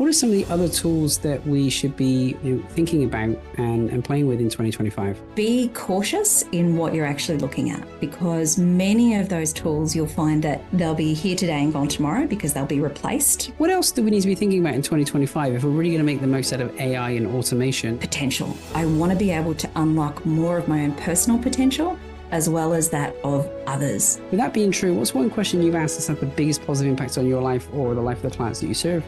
What are some of the other tools that we should be thinking about and playing with in 2025? Be cautious in what you're actually looking at, because many of those tools you'll find that they'll be here today and gone tomorrow because they'll be replaced. What else do we need to be thinking about in 2025 if we're really going to make the most out of AI and automation? Potential. I want to be able to unlock more of my own personal potential as well as that of others. With that being true, what's one question you've asked that's had the biggest positive impact on your life or the life of the clients that you serve?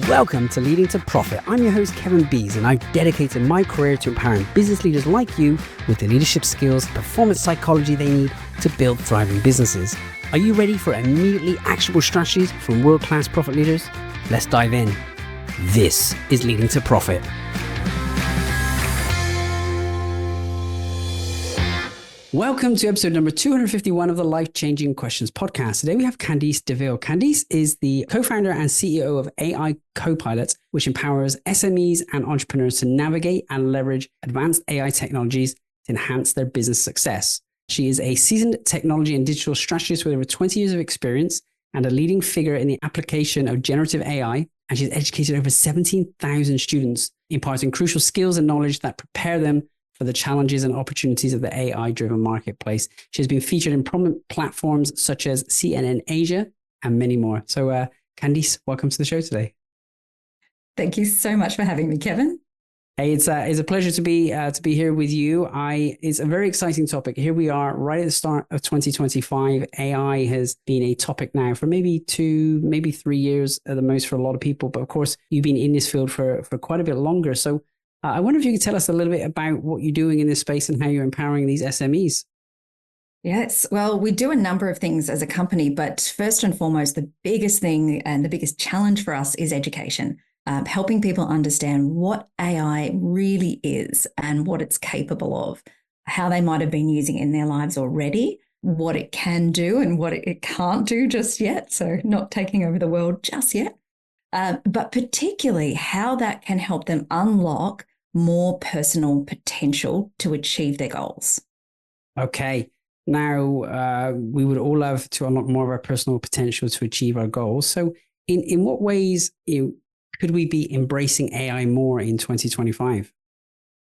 Welcome to Leading to Profit. I'm your host, Kevin Bees, and I've dedicated my career to empowering business leaders like you with the leadership skills, performance psychology they need to build thriving businesses. Are you ready for immediately actionable strategies from world-class profit leaders? Let's dive in. This is Leading to Profit. Welcome to episode number 251 of the Life Changing Questions podcast. Today we have Candice DeVille. Candice is the co-founder and CEO of AI Copilot, which empowers SMEs and entrepreneurs to navigate and leverage advanced AI technologies to enhance their business success. She is a seasoned technology and digital strategist with over 20 years of experience and a leading figure in the application of generative AI. And she's educated over 17,000 students, imparting crucial skills and knowledge that prepare them for the challenges and opportunities of the AI-driven marketplace. She has been featured in prominent platforms such as CNN Asia and many more. So Candice, welcome to the show today. Thank you so much for having me, Kevin. Hey, it's a pleasure to be here with you. It's a very exciting topic. Here we are right at the start of 2025. AI has been a topic now for maybe 2, maybe 3 years at the most for a lot of people. But of course, you've been in this field for quite a bit longer. So I wonder if you could tell us a little bit about what you're doing in this space and how you're empowering these SMEs. Yes, well, we do a number of things as a company, but first and foremost, the biggest thing and the biggest challenge for us is education, helping people understand what AI really is and what it's capable of, how they might have been using it in their lives already, what it can do and what it can't do just yet. So not taking over the world just yet, but particularly how that can help them unlock more personal potential to achieve their goals. Okay. Now, we would all love to unlock more of our personal potential to achieve our goals. So in what ways could we be embracing AI more in 2025?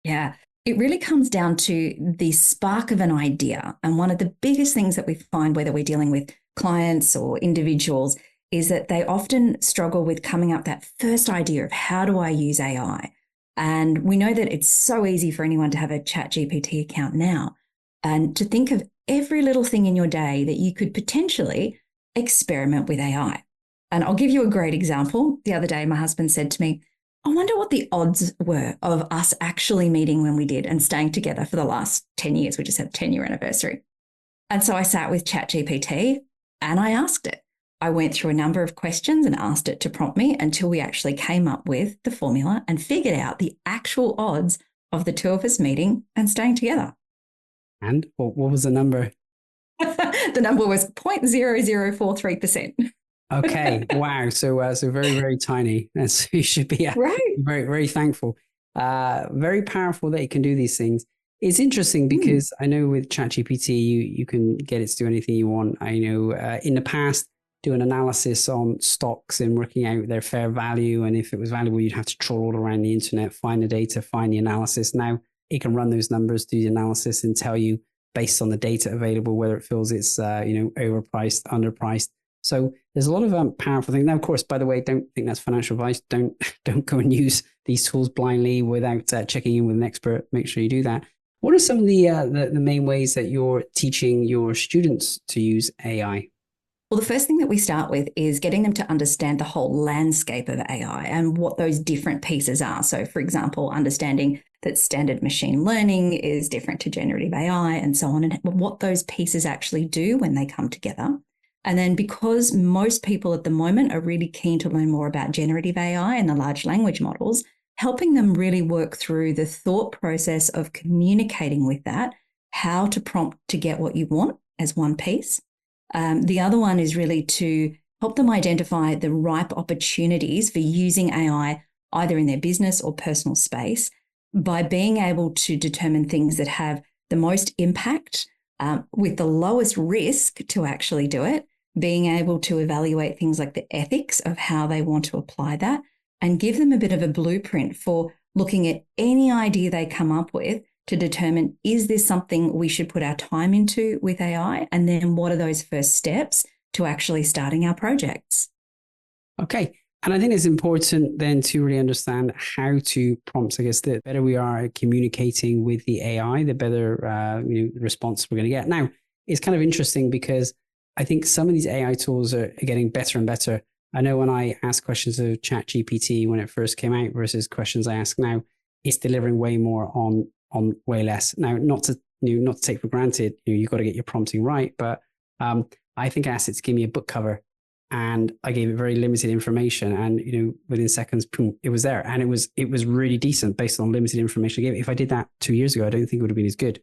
Yeah, it really comes down to the spark of an idea. And one of the biggest things that we find, whether we're dealing with clients or individuals, is that they often struggle with coming up that first idea of how do I use AI? And we know that it's so easy for anyone to have a ChatGPT account now and to think of every little thing in your day that you could potentially experiment with AI. And I'll give you a great example. The other day, my husband said to me, I wonder what the odds were of us actually meeting when we did and staying together for the last 10 years. We just had a 10-year anniversary. And so I sat with ChatGPT and I asked it. I went through a number of questions and asked it to prompt me until we actually came up with the formula and figured out the actual odds of the two of us meeting and staying together. And what was the number? The number was 0.0043%. Okay. Wow. So very, very tiny. And so you should be right. very, very thankful. Very powerful that it can do these things. It's interesting because I know with ChatGPT, you can get it to do anything you want. I know in the past, do an analysis on stocks and working out their fair value. And if it was valuable, you'd have to trawl all around the internet, find the data, find the analysis. Now it can run those numbers, do the analysis and tell you based on the data available, whether it feels it's, overpriced, underpriced. So there's a lot of powerful things. Now, of course, by the way, don't think that's financial advice. Don't go and use these tools blindly without checking in with an expert. Make sure you do that. What are some of the main ways that you're teaching your students to use AI? Well, the first thing that we start with is getting them to understand the whole landscape of AI and what those different pieces are. So, for example, understanding that standard machine learning is different to generative AI and so on, and what those pieces actually do when they come together. And then because most people at the moment are really keen to learn more about generative AI and the large language models, helping them really work through the thought process of communicating with that, how to prompt to get what you want as one piece. The other one is really to help them identify the ripe opportunities for using AI either in their business or personal space by being able to determine things that have the most impact with the lowest risk to actually do it, being able to evaluate things like the ethics of how they want to apply that, and give them a bit of a blueprint for looking at any idea they come up with to determine, is this something we should put our time into with AI? And then what are those first steps to actually starting our projects? Okay. And I think it's important then to really understand how to prompt. I guess the better we are at communicating with the AI, the better response we're going to get. Now, it's kind of interesting because I think some of these AI tools are getting better and better. I know when I ask questions of ChatGPT when it first came out versus questions I ask now, it's delivering way more on way less. Now, not to take for granted, you've got to get your prompting right, but I think I asked it to give me a book cover. And I gave it very limited information, and within seconds, boom, it was there, and it was really decent based on limited information I gave it. If I did that 2 years ago, I don't think it would have been as good.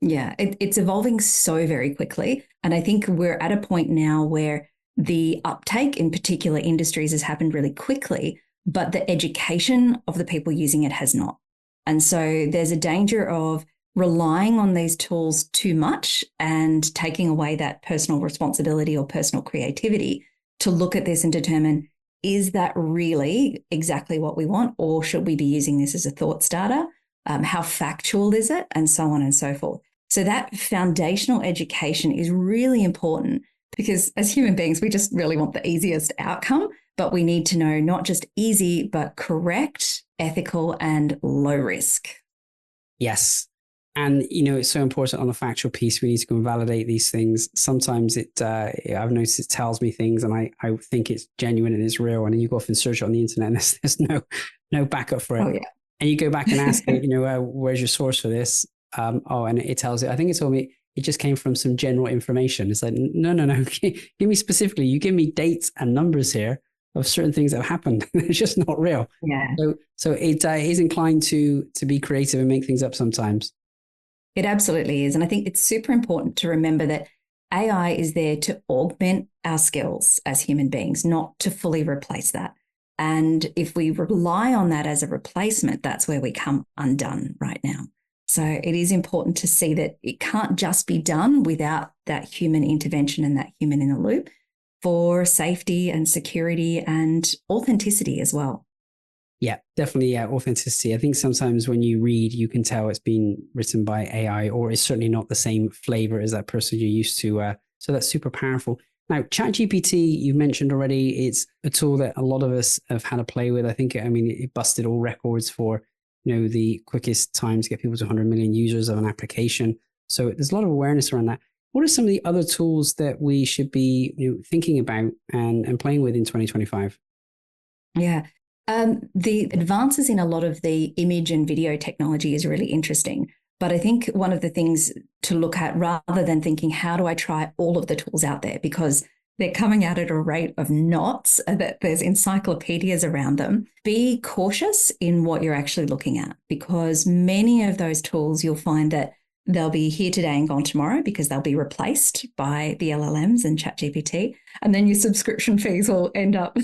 Yeah, it's evolving so very quickly, and I think we're at a point now where the uptake in particular industries has happened really quickly, but the education of the people using it has not. And so there's a danger of relying on these tools too much and taking away that personal responsibility or personal creativity to look at this and determine, is that really exactly what we want? Or should we be using this as a thought starter? How factual is it? And so on and so forth. So that foundational education is really important because as human beings, we just really want the easiest outcome, but we need to know not just easy, but correct, ethical, and low risk. Yes. And, it's so important on the factual piece. We need to go and validate these things. Sometimes I've noticed it tells me things and I think it's genuine and it's real. And then you go off and search it on the internet and there's no backup for it. Oh, yeah. And you go back and ask it, where's your source for this? And it tells it, I think it told me it just came from some general information. It's like, no. Give me specifically, you give me dates and numbers here of certain things that have happened. It's just not real. Yeah. So it is inclined to be creative and make things up sometimes. It absolutely is. And I think it's super important to remember that AI is there to augment our skills as human beings, not to fully replace that. And if we rely on that as a replacement, that's where we come undone right now. So it is important to see that it can't just be done without that human intervention and that human in the loop for safety and security and authenticity as well. Yeah, definitely. Yeah, authenticity. I think sometimes when you read, you can tell it's been written by AI or it's certainly not the same flavor as that person you're used to. So that's super powerful. Now, ChatGPT, you mentioned already, it's a tool that a lot of us have had to play with. I think, it busted all records for, the quickest time to get people to 100 million users of an application. So there's a lot of awareness around that. What are some of the other tools that we should be thinking about and playing with in 2025? Yeah. The advances in a lot of the image and video technology is really interesting. But I think one of the things to look at rather than thinking, how do I try all of the tools out there? Because they're coming out at a rate of knots, that there's encyclopedias around them. Be cautious in what you're actually looking at, because many of those tools you'll find that they'll be here today and gone tomorrow because they'll be replaced by the LLMs and ChatGPT. And then your subscription fees will end up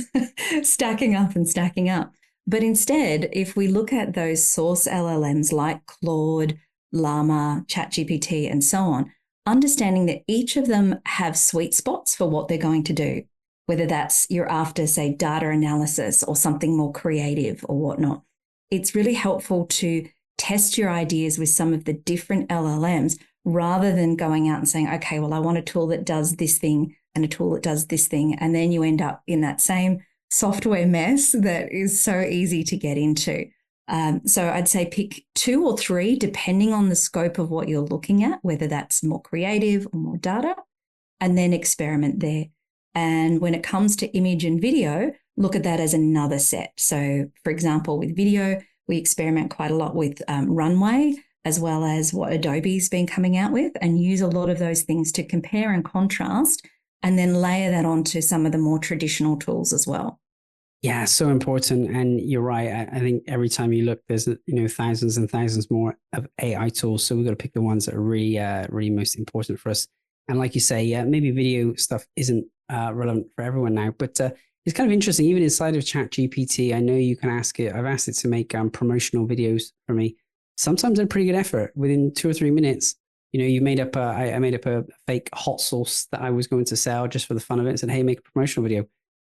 stacking up and stacking up. But instead, if we look at those source LLMs like Claude, Llama, ChatGPT, and so on, understanding that each of them have sweet spots for what they're going to do, whether that's you're after, say, data analysis or something more creative or whatnot. It's really helpful to test your ideas with some of the different LLMs rather than going out and saying, okay, well, I want a tool that does this thing and a tool that does this thing. And then you end up in that same software mess that is so easy to get into. So I'd say pick 2 or 3, depending on the scope of what you're looking at, whether that's more creative or more data, and then experiment there. And when it comes to image and video, look at that as another set. So for example, with video, we experiment quite a lot with Runway, as well as what Adobe's been coming out with, and use a lot of those things to compare and contrast, and then layer that onto some of the more traditional tools as well. Yeah, so important. And you're right. I think every time you look, there's thousands and thousands more of AI tools. So we've got to pick the ones that are really, really most important for us. And like you say, maybe video stuff isn't relevant for everyone now, but it's kind of interesting. Even inside of ChatGPT, I know you can ask it. I've asked it to make promotional videos for me. Sometimes they're pretty good effort. Within 2 or 3 minutes, You made up I made up a fake hot sauce that I was going to sell just for the fun of it and said, hey, make a promotional video.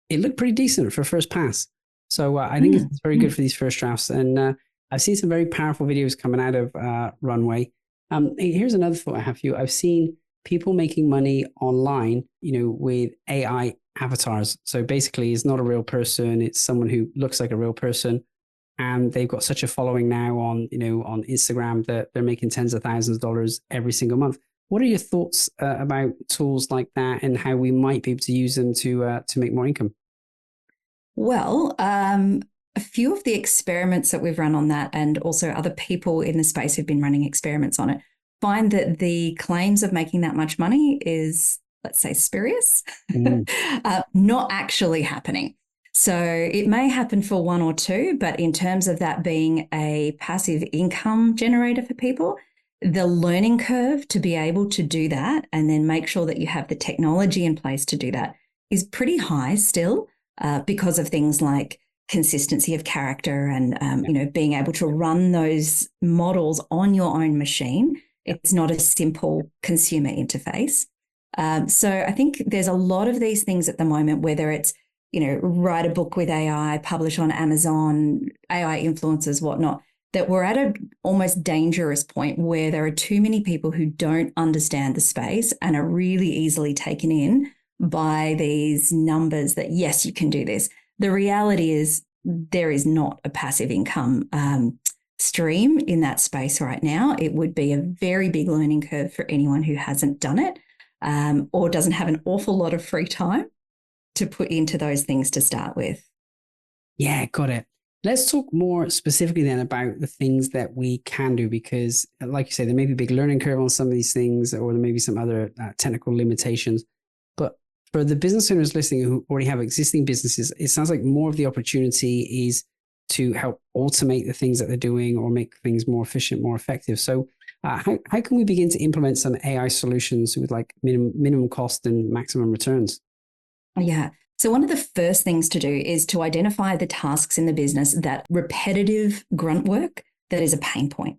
It looked pretty decent for first pass. So I think it's very good for these first drafts. And I've seen some very powerful videos coming out of Runway. Here's another thought I have for you. I've seen people making money online, with AI avatars. So basically, it's not a real person. It's someone who looks like a real person. And they've got such a following now on Instagram that they're making tens of thousands of dollars every single month. What are your thoughts about tools like that and how we might be able to use them to make more income? Well, a few of the experiments that we've run on that, and also other people in the space who've been running experiments on it, find that the claims of making that much money is, let's say, spurious, not actually happening. So it may happen for one or two, but in terms of that being a passive income generator for people, the learning curve to be able to do that and then make sure that you have the technology in place to do that is pretty high still, because of things like consistency of character and being able to run those models on your own machine. It's not a simple consumer interface. So I think there's a lot of these things at the moment, whether it's write a book with AI, publish on Amazon, AI influencers, whatnot, that we're at a almost dangerous point where there are too many people who don't understand the space and are really easily taken in by these numbers that, yes, you can do this. The reality is there is not a passive income stream in that space right now. It would be a very big learning curve for anyone who hasn't done it or doesn't have an awful lot of free time to put into those things to start with. Yeah, got it. Let's talk more specifically then about the things that we can do, because like you say, there may be a big learning curve on some of these things, or there may be some other technical limitations. But for the business owners listening who already have existing businesses, it sounds like more of the opportunity is to help automate the things that they're doing or make things more efficient, more effective. So how can we begin to implement some AI solutions with like minimum cost and maximum returns? Yeah. So one of the first things to do is to identify the tasks in the business, that repetitive grunt work that is a pain point.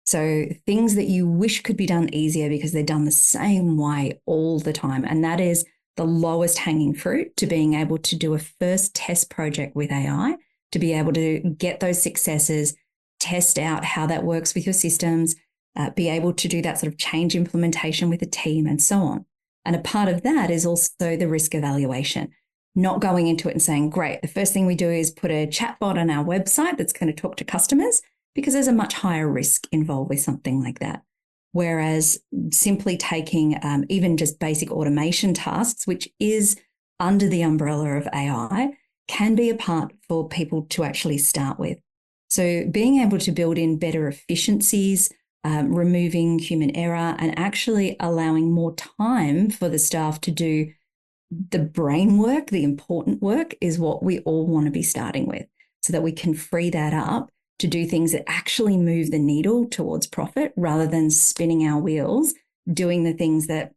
So things that you wish could be done easier because they're done the same way all the time. And that is the lowest hanging fruit to being able to do a first test project with AI, to be able to get those successes, test out how that works with your systems, be able to do that sort of change implementation with a team and so on. And a part of that is also the risk evaluation, not going into it and saying, great, the first thing we do is put a chatbot on our website that's going to talk to customers, because there's a much higher risk involved with something like that. Whereas simply taking even just basic automation tasks, which is under the umbrella of AI, can be a part for people to actually start with. So being able to build in better efficiencies, removing human error, and actually allowing more time for the staff to do the brain work, the important work, is what we all want to be starting with, so that we can free that up to do things that actually move the needle towards profit, rather than spinning our wheels, doing the things that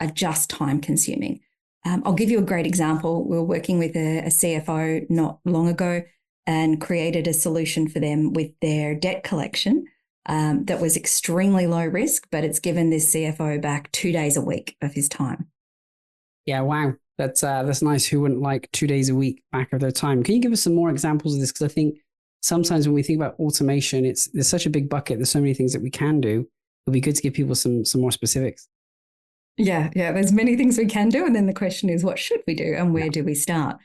are just time consuming. I'll give you a great example. We were working with a CFO not long ago and created a solution for them with their debt collection that was extremely low risk, but it's given this CFO back 2 days a week of his time. Yeah, wow. That's nice. Who wouldn't like 2 days a week back of their time? Can you give us some more examples of this? Because I think sometimes when we think about automation, there's such a big bucket. There's so many things that we can do. It'd be good to give people some more specifics. Yeah. There's many things we can do. And then the question is, what should we do and where do we start?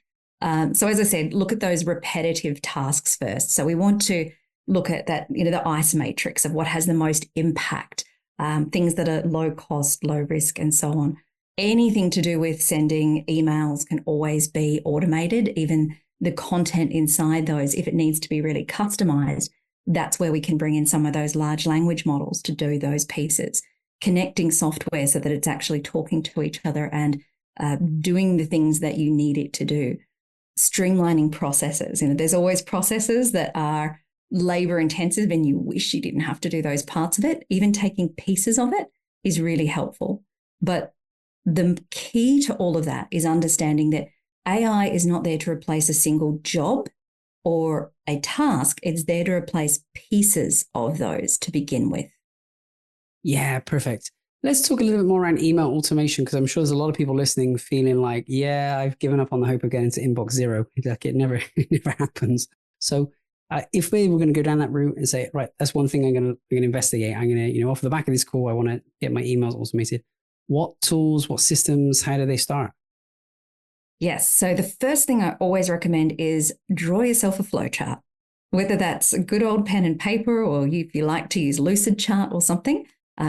So as I said, look at those repetitive tasks first. So we want to look at that, the ICE matrix of what has the most impact, things that are low cost, low risk, and so on. Anything to do with sending emails can always be automated, even the content inside those. If it needs to be really customized, that's where we can bring in some of those large language models to do those pieces, connecting software so that it's actually talking to each other and doing the things that you need it to do. Streamlining processes. There's always processes that are labor intensive and you wish you didn't have to do those parts of it. Even taking pieces of it is really helpful. But the key to all of that is understanding that AI is not there to replace a single job or a task. It's there to replace pieces of those to begin with. Yeah, perfect. Let's talk a little bit more around email automation, because I'm sure there's a lot of people listening feeling like, yeah, I've given up on the hope of getting to inbox zero. Like it never, it never happens. So if we were going to go down that route and say, right, that's one thing I'm going to investigate. I'm going to, off the back of this call, I want to get my emails automated. What tools, what systems, how do they start? Yes. So the first thing I always recommend is draw yourself a flowchart, whether that's a good old pen and paper, or if you like to use Lucid Chart or something.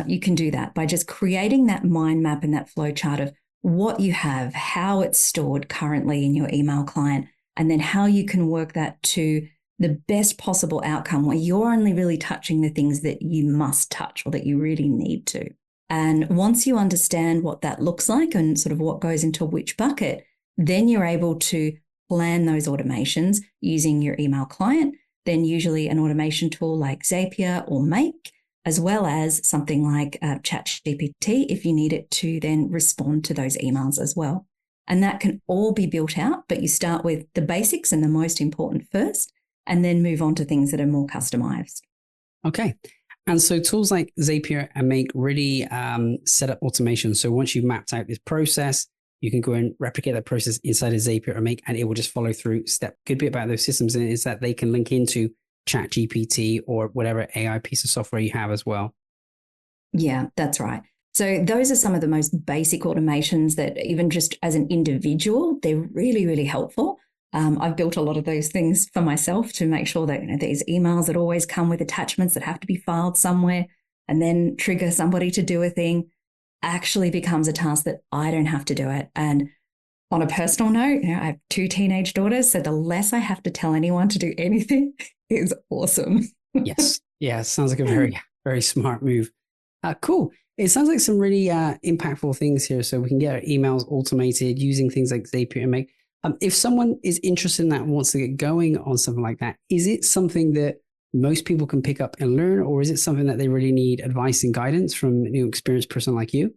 You can do that by just creating that mind map and that flow chart of what you have, how it's stored currently in your email client, and then how you can work that to the best possible outcome where you're only really touching the things that you must touch or that you really need to. And once you understand what that looks like and sort of what goes into which bucket, then you're able to plan those automations using your email client, then usually an automation tool like Zapier or Make, as well as something like ChatGPT if you need it to then respond to those emails as well. And that can all be built out, but you start with the basics and the most important first, and then move on to things that are more customized. Okay. And so tools like Zapier and Make really set up automation. So once you've mapped out this process, you can go and replicate that process inside of Zapier or Make, and it will just follow through step. Good bit about those systems is that they can link into ChatGPT or whatever AI piece of software you have as well. Yeah, that's right. So those are some of the most basic automations that even just as an individual, they're really, really helpful. I've built a lot of those things for myself to make sure that these emails that always come with attachments that have to be filed somewhere and then trigger somebody to do a thing actually becomes a task that I don't have to do it. And on a personal note, I have 2 teenage daughters, so the less I have to tell anyone to do anything is awesome. Yes. Yeah. Sounds like a very, very smart move. Cool. It sounds like some really impactful things here. So we can get our emails automated using things like Zapier and Make. If someone is interested in that and wants to get going on something like that, is it something that most people can pick up and learn, or is it something that they really need advice and guidance from an experienced person like you?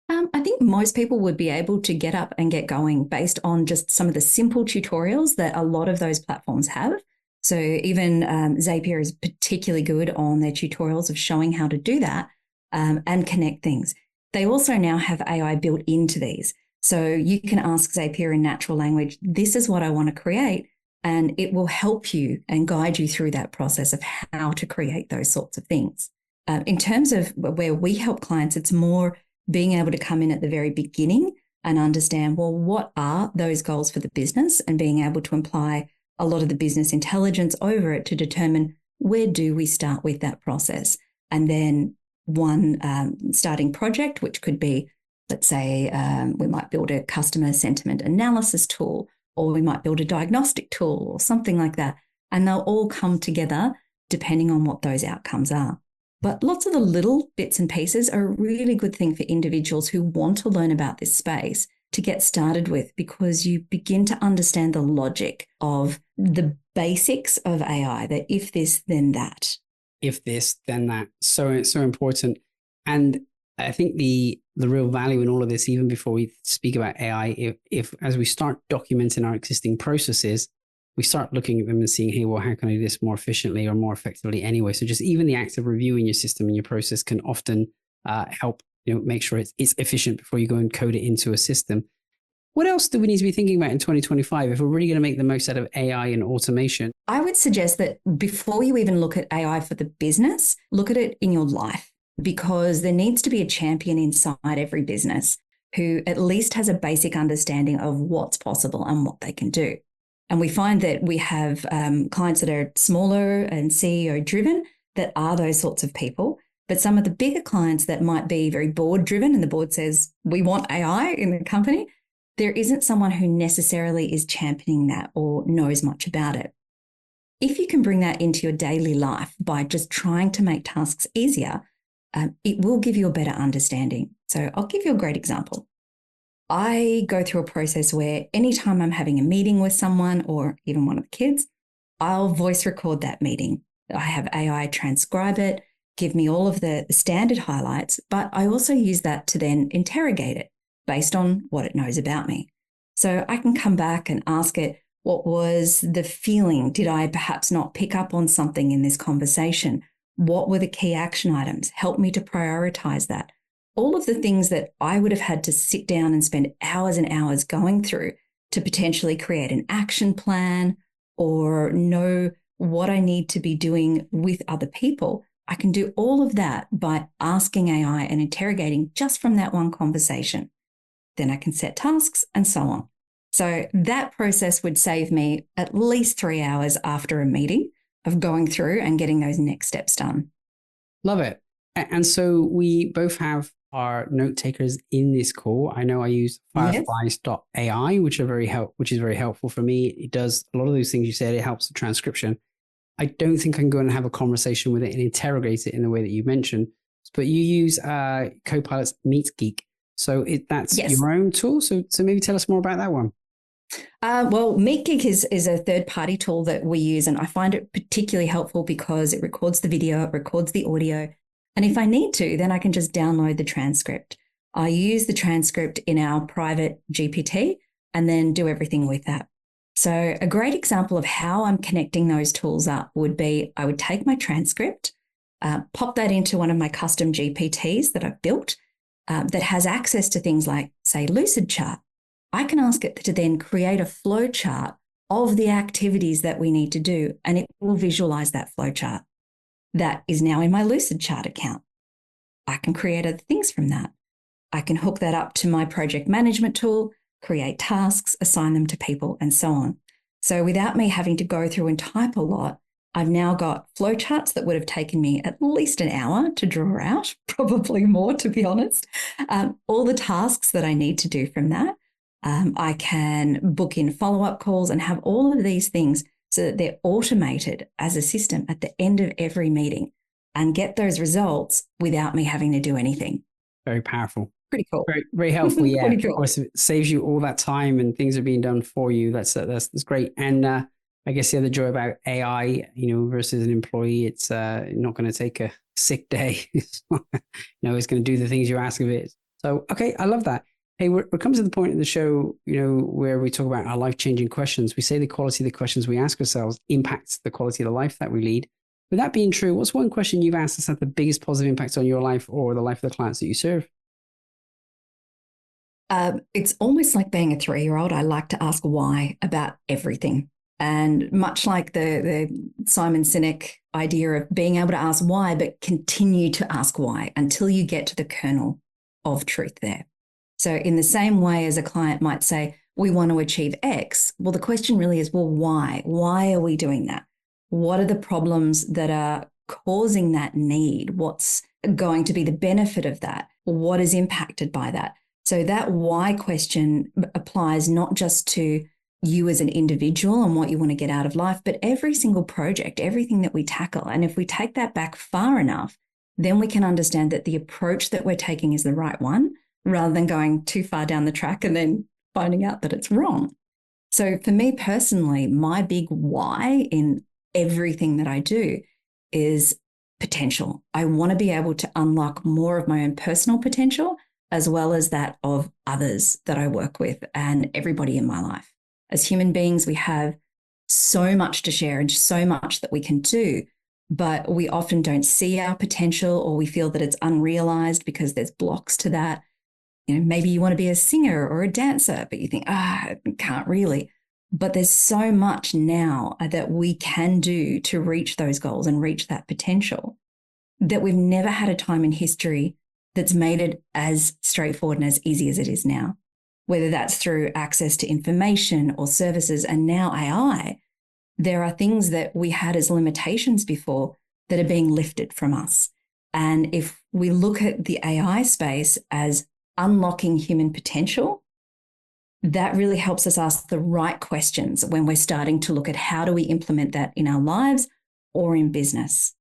I think most people would be able to get up and get going based on just some of the simple tutorials that a lot of those platforms have. So even Zapier is particularly good on their tutorials of showing how to do that and connect things. They also now have AI built into these. So you can ask Zapier in natural language, this is what I want to create, and it will help you and guide you through that process of how to create those sorts of things. In terms of where we help clients, it's more being able to come in at the very beginning and understand, well, what are those goals for the business, and being able to apply a lot of the business intelligence over it to determine where do we start with that process. And then one starting project, which could be, let's say, we might build a customer sentiment analysis tool, or we might build a diagnostic tool or something like that. And they'll all come together depending on what those outcomes are. But lots of the little bits and pieces are a really good thing for individuals who want to learn about this space to get started with, because you begin to understand the logic of the basics of AI, that if this, then that. If this, then that. So important. And I think the real value in all of this, even before we speak about AI, if as we start documenting our existing processes, we start looking at them and seeing, hey, well, how can I do this more efficiently or more effectively anyway? So just even the act of reviewing your system and your process can often help make sure it's efficient before you go and code it into a system. What else do we need to be thinking about in 2025 if we're really going to make the most out of AI and automation? I would suggest that before you even look at AI for the business, look at it in your life, because there needs to be a champion inside every business who at least has a basic understanding of what's possible and what they can do. And we find that we have clients that are smaller and CEO driven that are those sorts of people. But some of the bigger clients that might be very board driven, and the board says, we want AI in the company, there isn't someone who necessarily is championing that or knows much about it. If you can bring that into your daily life by just trying to make tasks easier, it will give you a better understanding. So I'll give you a great example. I go through a process where anytime I'm having a meeting with someone or even one of the kids, I'll voice record that meeting. I have AI transcribe it, give me all of the standard highlights, but I also use that to then interrogate it based on what it knows about me. So I can come back and ask it, what was the feeling? Did I perhaps not pick up on something in this conversation? What were the key action items? Help me to prioritize that. All of the things that I would have had to sit down and spend hours and hours going through to potentially create an action plan or know what I need to be doing with other people. I can do all of that by asking AI and interrogating just from that one conversation. Then I can set tasks and so on. So that process would save me at least 3 hours after a meeting of going through and getting those next steps done. Love it. And so we both have our note takers in this call. I know I use fireflies.ai, which is very helpful for me. It does a lot of those things you said. It helps the transcription. I don't think I can go and have a conversation with it and interrogate it in the way that you mentioned, but you use Copilot's Meet Geek. So that's your own tool. So maybe tell us more about that one. Well, MeetGeek is a third-party tool that we use, and I find it particularly helpful because it records the video, it records the audio, and if I need to, then I can just download the transcript. I use the transcript in our private GPT and then do everything with that. So a great example of how I'm connecting those tools up would be I would take my transcript, pop that into one of my custom GPTs that I've built that has access to things like, say, Lucidchart. I can ask it to then create a flow chart of the activities that we need to do, and it will visualize that flow chart. That is now in my Lucidchart account. I can create other things from that. I can hook that up to my project management tool, create tasks, assign them to people, and so on. So without me having to go through and type a lot, I've now got flowcharts that would have taken me at least an hour to draw out, probably more, to be honest. All the tasks that I need to do from that. I can book in follow-up calls and have all of these things so that they're automated as a system at the end of every meeting and get those results without me having to do anything. Very powerful. Pretty cool. Very, very helpful. Yeah. Pretty cool. Of course, it saves you all that time and things are being done for you. That's great. And I guess the other joy about AI, versus an employee, it's not going to take a sick day. It's going to do the things you ask of it. So, okay, I love that. Hey, we're coming to the point in the show, where we talk about our life-changing questions. We say the quality of the questions we ask ourselves impacts the quality of the life that we lead. With that being true, what's one question you've asked that's had the biggest positive impact on your life or the life of the clients that you serve? It's almost like being a 3-year-old. I like to ask why about everything. And much like the Simon Sinek idea of being able to ask why, but continue to ask why until you get to the kernel of truth there. So in the same way as a client might say, we want to achieve X, well, the question really is, well, why? Why are we doing that? What are the problems that are causing that need? What's going to be the benefit of that? What is impacted by that? So that why question applies not just to you as an individual and what you want to get out of life, but every single project, everything that we tackle. And if we take that back far enough, then we can understand that the approach that we're taking is the right one, rather than going too far down the track and then finding out that it's wrong. So for me personally, my big why in everything that I do is potential. I want to be able to unlock more of my own personal potential, as well as that of others that I work with and everybody in my life. As human beings, we have so much to share and so much that we can do, but we often don't see our potential, or we feel that it's unrealized because there's blocks to that. Maybe you want to be a singer or a dancer, but you think, I can't really. But there's so much now that we can do to reach those goals and reach that potential that we've never had a time in history that's made it as straightforward and as easy as it is now, whether that's through access to information or services and now AI. There are things that we had as limitations before that are being lifted from us. And if we look at the AI space as unlocking human potential, that really helps us ask the right questions when we're starting to look at how do we implement that in our lives or in business.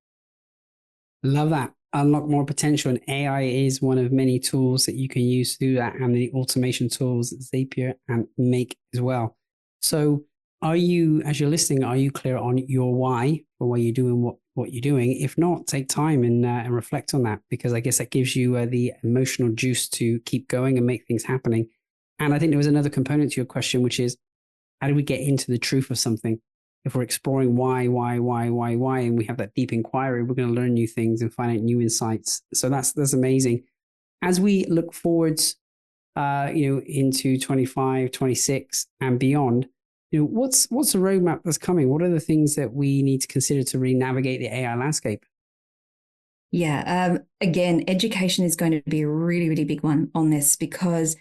Love that. Unlock more potential. And AI is one of many tools that you can use to do that, and the automation tools, Zapier and Make as well. So are you, as you're listening, are you clear on your why for why you're doing what you're doing? If not, take time and reflect on that, because I guess that gives you the emotional juice to keep going and make things happening. And I think there was another component to your question, which is, how do we get into the truth of something? if we're exploring why, and we have that deep inquiry, we're going to learn new things and find out new insights. So that's amazing. As we look forwards, into 25, 26 and beyond, what's the roadmap that's coming? What are the things that we need to consider to really navigate the AI landscape? Yeah. Again, education is going to be a really, really big one on this, because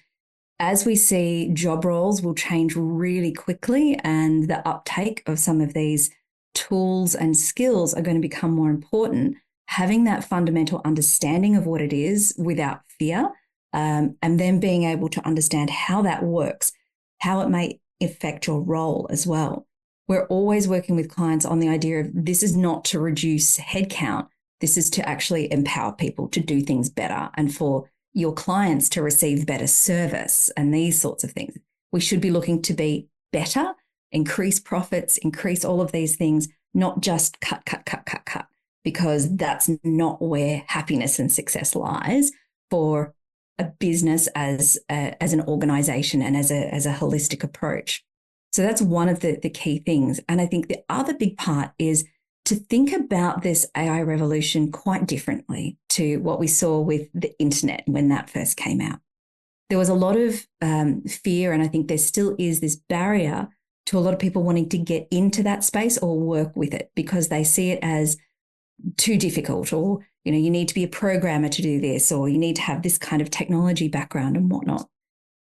as we see, job roles will change really quickly, and the uptake of some of these tools and skills are going to become more important. Having that fundamental understanding of what it is without fear, and then being able to understand how that works, how it may affect your role as well. We're always working with clients on the idea of this is not to reduce headcount. This is to actually empower people to do things better and for your clients to receive better service and these sorts of things. We should be looking to be better, increase profits, increase all of these things, not just cut, because that's not where happiness and success lies for a business as an organization and as a holistic approach. So that's one of the key things. And I think the other big part is to think about this AI revolution quite differently to what we saw with the internet when that first came out. There was a lot of fear, and I think there still is this barrier to a lot of people wanting to get into that space or work with it because they see it as too difficult, or you need to be a programmer to do this, or you need to have this kind of technology background and whatnot.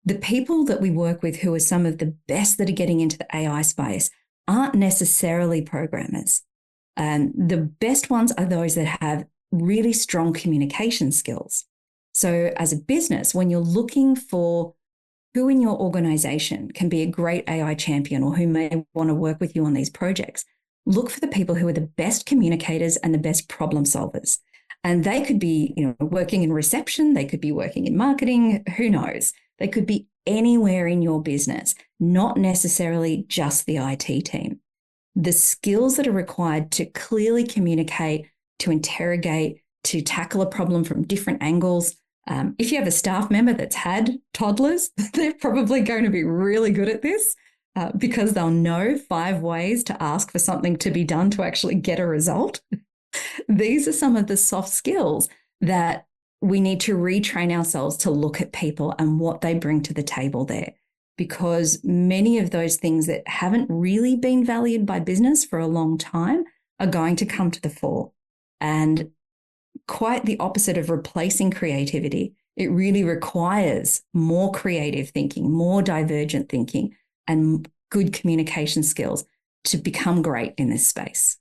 The people that we work with who are some of the best that are getting into the AI space aren't necessarily programmers. The best ones are those that have really strong communication skills. So as a business, when you're looking for who in your organization can be a great AI champion or who may want to work with you on these projects, look for the people who are the best communicators and the best problem solvers. And they could be, working in reception, they could be working in marketing, who knows? They could be anywhere in your business, not necessarily just the IT team. The skills that are required to clearly communicate, to interrogate, to tackle a problem from different angles. If you have a staff member that's had toddlers, they're probably going to be really good at this because they'll know 5 ways to ask for something to be done to actually get a result. These are some of the soft skills that we need to retrain ourselves to look at people and what they bring to the table there. Because many of those things that haven't really been valued by business for a long time are going to come to the fore. And quite the opposite of replacing creativity, it really requires more creative thinking, more divergent thinking, and good communication skills to become great in this space.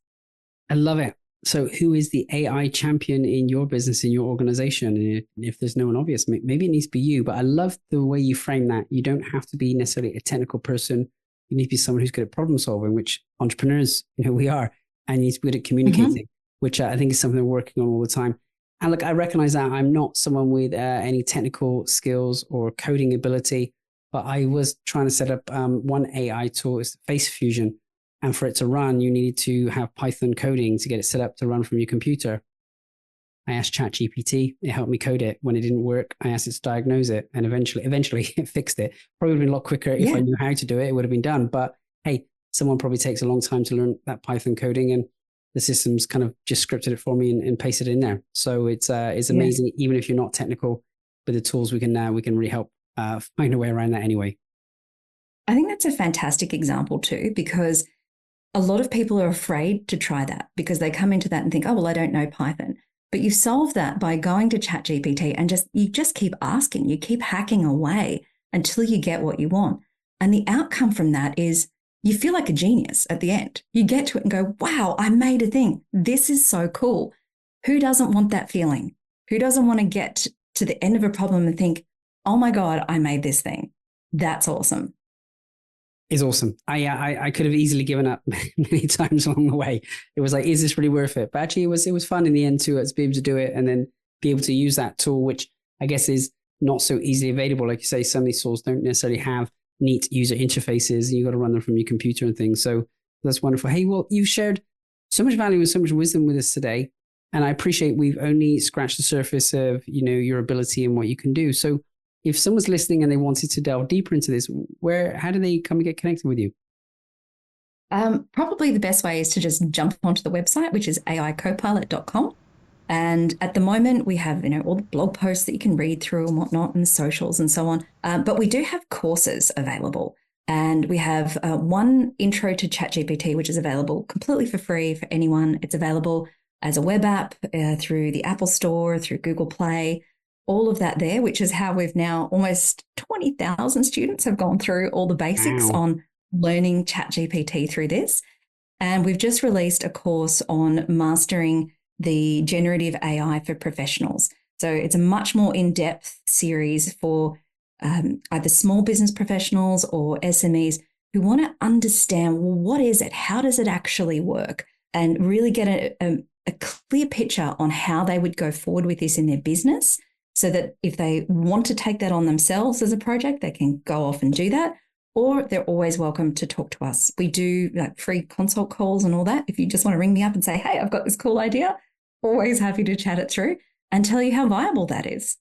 I love it. So who is the AI champion in your business, in your organization? And if there's no one obvious, maybe it needs to be you, but I love the way you frame that. You don't have to be necessarily a technical person. You need to be someone who's good at problem solving, which entrepreneurs, we are, and you need to be good at communicating, which I think is something we're working on all the time. And look, I recognize that I'm not someone with any technical skills or coding ability, but I was trying to set up one AI tool, is Face Fusion. And for it to run, you needed to have Python coding to get it set up to run from your computer. I asked ChatGPT, it helped me code it. When it didn't work, I asked it to diagnose it, and eventually it fixed it. Probably would have been a lot quicker if I knew how to do it. It would have been done. But hey, someone probably takes a long time to learn that Python coding, and the system's kind of just scripted it for me and pasted it in there. So it's amazing, even if you're not technical. With the tools we can really help find a way around that anyway. I think that's a fantastic example too, because a lot of people are afraid to try that because they come into that and think, oh, well, I don't know Python. But you solve that by going to ChatGPT and you just keep asking, you keep hacking away until you get what you want. And the outcome from that is you feel like a genius at the end. You get to it and go, wow, I made a thing. This is so cool. Who doesn't want that feeling? Who doesn't want to get to the end of a problem and think, oh my God, I made this thing. That's awesome. Is awesome. I could have easily given up many times along the way. It was like, is this really worth it? But actually, it was fun in the end to be able to do it and then be able to use that tool, which I guess is not so easily available. Like you say, some of these tools don't necessarily have neat user interfaces. You got to run them from your computer and things. So that's wonderful. Hey, well, you've shared so much value and so much wisdom with us today, and I appreciate we've only scratched the surface of your ability and what you can do. So if someone's listening and they wanted to delve deeper into this, how do they come and get connected with you? Probably the best way is to just jump onto the website, which is aicopilot.com. And at the moment, we have, all the blog posts that you can read through and whatnot, and socials and so on. But we do have courses available. And we have one intro to ChatGPT, which is available completely for free for anyone. It's available as a web app through the Apple Store, through Google Play, all of that there, which is how we've now almost 20,000 students have gone through all the basics on learning ChatGPT through this. And we've just released a course on mastering the generative AI for professionals. So it's a much more in-depth series for either small business professionals or SMEs who want to understand, well, what is it? How does it actually work? And really get a clear picture on how they would go forward with this in their business, so that if they want to take that on themselves as a project, they can go off and do that, or they're always welcome to talk to us. We do free consult calls and all that. If you just want to ring me up and say, hey, I've got this cool idea, always happy to chat it through and tell you how viable that is.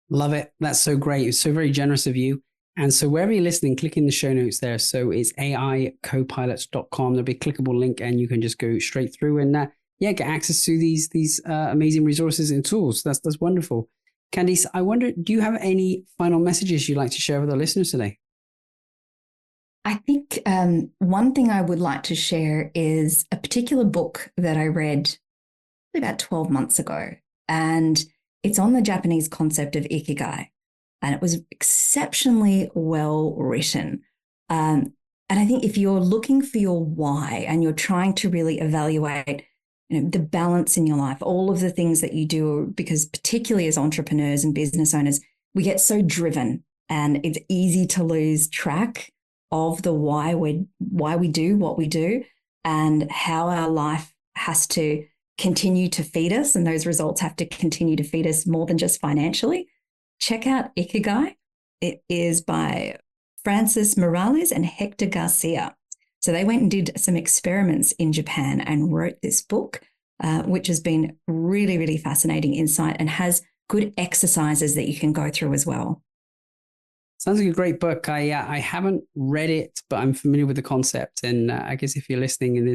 Love it. That's so great. It's so very generous of you. And so wherever you're listening, click in the show notes there. So it's aicopilots.com. There'll be a clickable link and you can just go straight through and get access to these amazing resources and tools. That's wonderful. Candice, I wonder, do you have any final messages you'd like to share with our listeners today? I think one thing I would like to share is a particular book that I read about 12 months ago. And it's on the Japanese concept of ikigai. And it was exceptionally well written. And I think if you're looking for your why and you're trying to really evaluate the balance in your life, all of the things that you do, because particularly as entrepreneurs and business owners, we get so driven and it's easy to lose track of the why we do what we do and how our life has to continue to feed us, and those results have to continue to feed us more than just financially. Check out Ikigai. It is by Francis Morales and Hector Garcia. So they went and did some experiments in Japan and wrote this book, which has been really, really fascinating insight and has good exercises that you can go through as well. Sounds like a great book. I haven't read it, but I'm familiar with the concept. And I guess if you're listening, the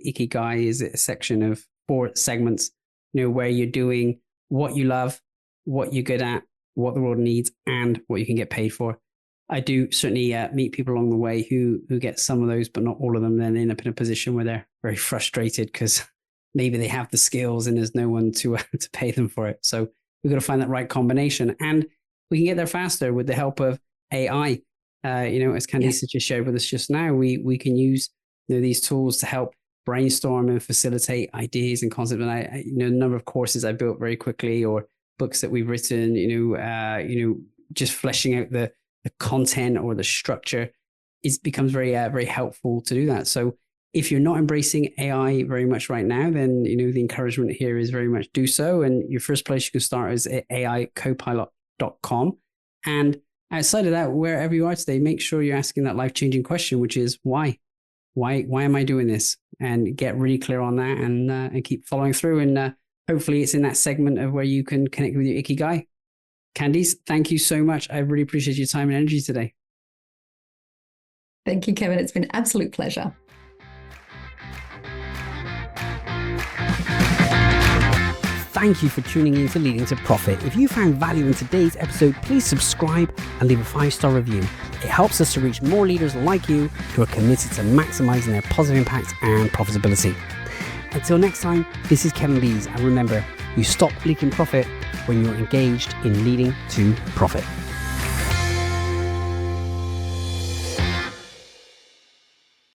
Ikigai is a section of 4 segments, where you're doing what you love, what you're good at, what the world needs, and what you can get paid for. I do certainly meet people along the way who get some of those, but not all of them. Then end up in a position where they're very frustrated because maybe they have the skills and there's no one to pay them for it. So we've got to find that right combination, and we can get there faster with the help of AI. As Candice just shared with us just now, we can use these tools to help brainstorm and facilitate ideas and concepts. And I a number of courses I built very quickly, or books that we've written, just fleshing out the content or the structure, it becomes very, very helpful to do that. So if you're not embracing AI very much right now, then, the encouragement here is very much do so. And your first place you can start is at aicopilot.com. And outside of that, wherever you are today, make sure you're asking that life-changing question, which is why? Why am I doing this? And get really clear on that and keep following through. And hopefully it's in that segment of where you can connect with your Ikigai. Candice, thank you so much. I really appreciate your time and energy today. Thank you, Kevin. It's been an absolute pleasure. Thank you for tuning in to Leading to Profit. If you found value in today's episode, please subscribe and leave a 5-star review. It helps us to reach more leaders like you who are committed to maximizing their positive impact and profitability. Until next time, this is Kevin Bees. And remember, you stop leaking profit when you're engaged in leading to profit.